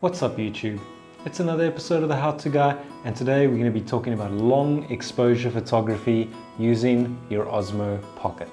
What's up YouTube? It's another episode of the How To Guy, and today we're going to be talking about long exposure photography using your Osmo Pocket.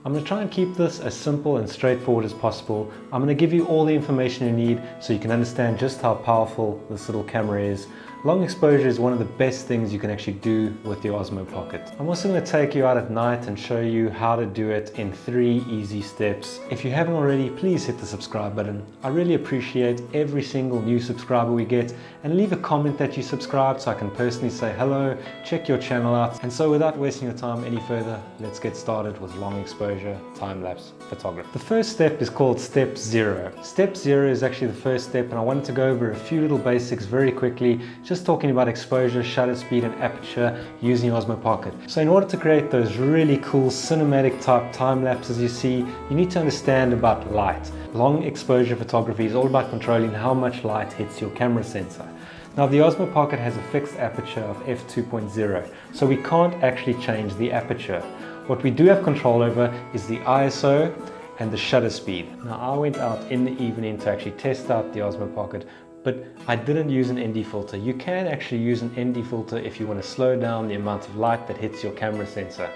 I'm going to try and keep this as simple and straightforward as possible. I'm going to give you all the information you need so you can understand just how powerful this little camera is. Long exposure is one of the best things you can actually do with your Osmo Pocket. I'm also going to take you out at night and show you how to do it in 3 easy steps. If you haven't already, please hit the subscribe button. I really appreciate every single new subscriber we get, and leave a comment that you subscribe so I can personally say hello, check your channel out. And so without wasting your time any further, let's get started with long exposure time-lapse photography. The first step is called step 0. Step 0 is actually the first step, and I wanted to go over a few little basics very quickly, just talking about exposure, shutter speed and aperture using your Osmo Pocket. So in order to create those really cool cinematic type time lapses you see, you need to understand about light. Long exposure photography is all about controlling how much light hits your camera sensor. Now the Osmo Pocket has a fixed aperture of f2.0, so we can't actually change the aperture. What we do have control over is the ISO and the shutter speed. Now I went out in the evening to actually test out the Osmo Pocket, but I didn't use an ND filter. You can actually use an ND filter if you want to slow down the amount of light that hits your camera sensor.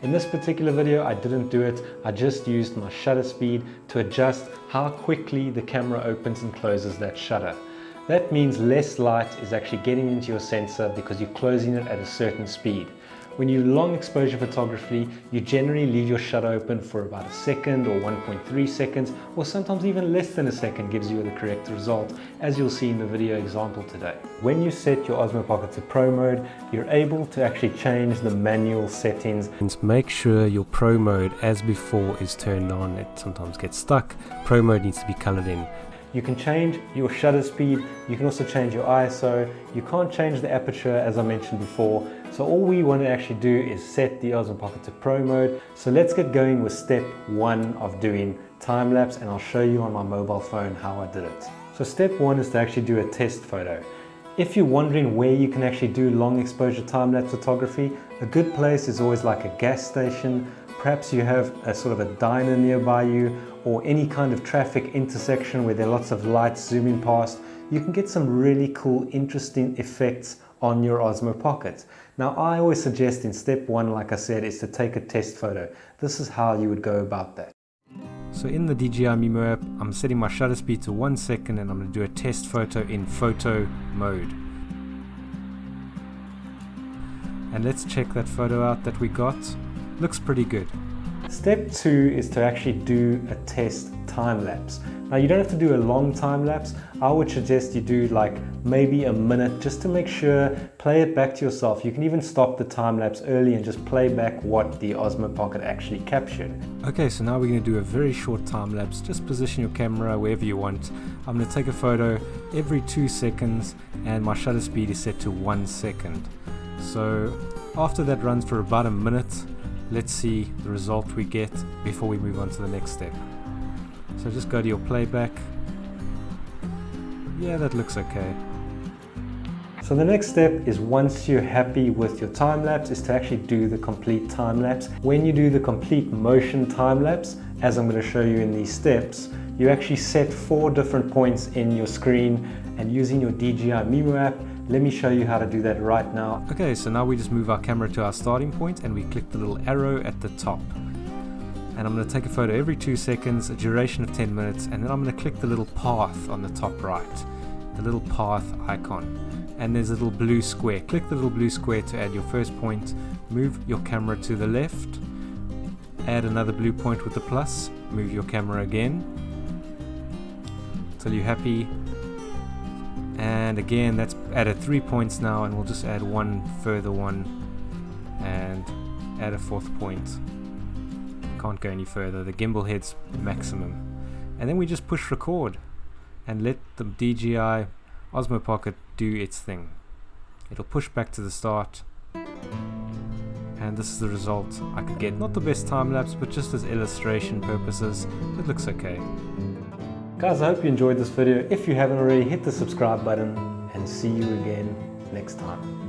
In this particular video, I didn't do it. I just used my shutter speed to adjust how quickly the camera opens and closes that shutter. That means less light is actually getting into your sensor because you're closing it at a certain speed. When you long exposure photography, you generally leave your shutter open for about a second or 1.3 seconds, or sometimes even less than a second gives you the correct result, as you'll see in the video example today. When you set your Osmo Pocket to Pro mode, you're able to actually change the manual settings. And make sure your Pro mode, as before, is turned on. It sometimes gets stuck. Pro mode needs to be colored in. You can change your shutter speed, you can also change your ISO, you can't change the aperture as I mentioned before, so all we want to actually do is set the Osmo Pocket to Pro mode. So let's get going with step 1 of doing time-lapse, and I'll show you on my mobile phone how I did it. So step 1 is to actually do a test photo. If you're wondering where you can actually do long exposure time-lapse photography, a good place is always like a gas station. Perhaps you have a sort of a diner nearby you, or any kind of traffic intersection where there are lots of lights zooming past. You can get some really cool, interesting effects on your Osmo Pocket. Now, I always suggest in step 1, like I said, is to take a test photo. This is how you would go about that. So in the DJI Mimo app, I'm setting my shutter speed to 1 second, and I'm going to do a test photo in photo mode. And let's check that photo out that we got. Looks pretty good. Step 2 is to actually do a test time lapse. Now you don't have to do a long time lapse. I would suggest you do like maybe a minute just to make sure, play it back to yourself. You can even stop the time lapse early and just play back what the Osmo Pocket actually captured. Okay, so now we're going to do a very short time lapse. Just position your camera wherever you want. I'm going to take a photo every 2 seconds, and my shutter speed is set to 1 second. So after that runs for about a minute, let's see the result we get before we move on to the next step. So just go to your playback. Yeah, that looks okay. So the next step is, once you're happy with your time lapse, is to actually do the complete time lapse. When you do the complete motion time lapse, as I'm going to show you in these steps, you actually set 4 different points in your screen, and using your DJI Mimo app, let me show you how to do that right now. Okay, so now we just move our camera to our starting point and we click the little arrow at the top. And I'm going to take a photo every 2 seconds, a duration of 10 minutes, and then I'm going to click the little path on the top right, the little path icon. And there's a little blue square. Click the little blue square to add your first point, move your camera to the left, add another blue point with the plus, move your camera again until you're happy. And again, that's added 3 points now, and we'll just add one further one and add a 4th point. Can't go any further, the gimbal head's maximum. And then we just push record and let the DJI Osmo Pocket do its thing. It'll push back to the start, and this is the result I could get. Not the best time lapse, but just as illustration purposes, it looks okay. Guys, I hope you enjoyed this video. If you haven't already, hit the subscribe button, and see you again next time.